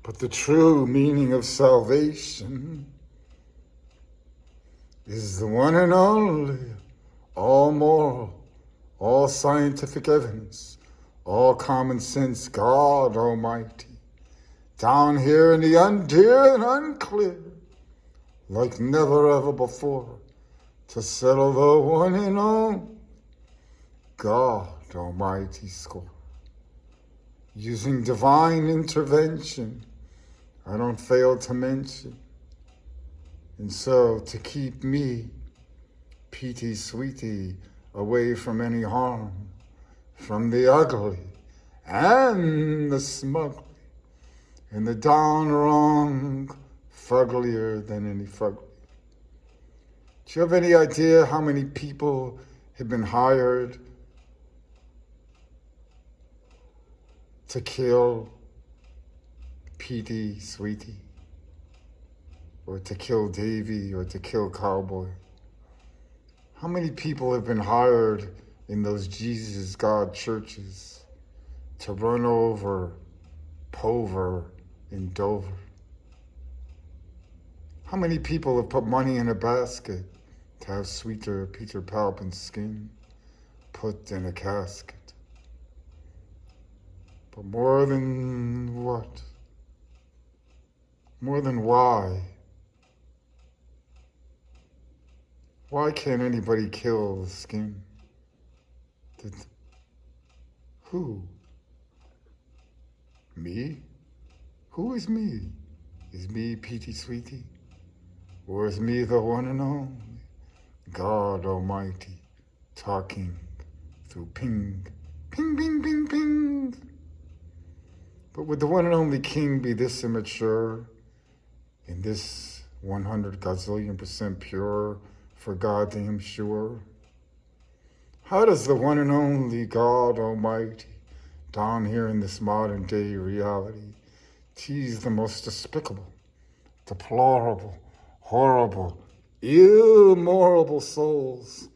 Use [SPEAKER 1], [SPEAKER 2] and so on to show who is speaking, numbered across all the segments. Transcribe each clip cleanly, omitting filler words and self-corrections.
[SPEAKER 1] But the true meaning of salvation is the one and only, all moral, all scientific evidence, all common sense God Almighty, down here in the undear and unclear, like never ever before, to settle the one and only God Almighty score. Using divine intervention, I don't fail to mention. And so to keep me, P.T. Sweetie, away from any harm, from the ugly and the smugly, and the down wrong, fugglier than any fugly. Do you have any idea how many people have been hired to kill P.T. Sweetie, or to kill Davy, or to kill Cowboy? How many people have been hired in those Jesus God churches to run over Pover in Dover? How many people have put money in a basket to have sweeter Peter Palpin's skin put in a casket? But more than what? More than why? Why can't anybody kill the skin? Who? Me? Who is me? Is me P.T. Sweetie? Or is me the one and only God Almighty talking through ping, ping, ping, ping, ping? But would the one and only King be this immature and this 100 gazillion% pure for goddamn sure? How does the one and only God Almighty down here in this modern day reality tease the most despicable, deplorable, horrible, immoral souls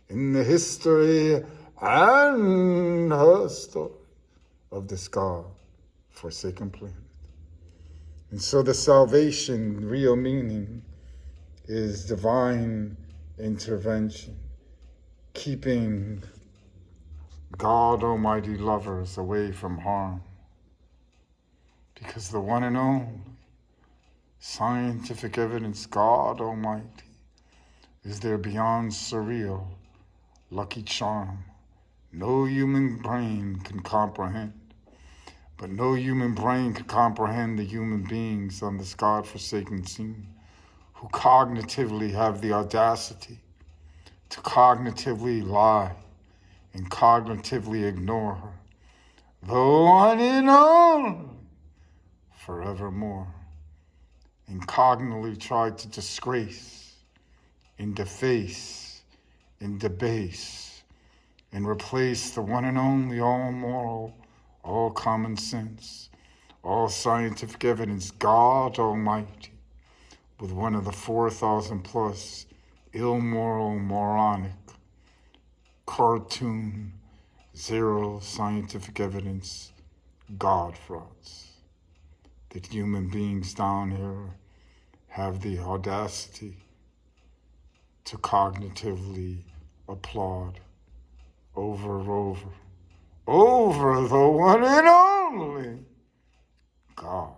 [SPEAKER 1] in the history and her story of this God-forsaken planet? And so the salvation, real meaning, is divine intervention, keeping God Almighty lovers away from harm. Because the one and only scientific evidence God Almighty is their beyond surreal, lucky charm no human brain can comprehend. But no human brain can comprehend the human beings on this God-forsaken scene who cognitively have the audacity to cognitively lie and cognitively ignore her, the one and only, forevermore, and cognitively try to disgrace and deface and debase and replace the one and only all moral, all common sense, all scientific evidence God Almighty with one of the 4,000 plus immoral, moronic, cartoon, zero scientific evidence God frauds that human beings down here have the audacity to cognitively applaud over the one and only God.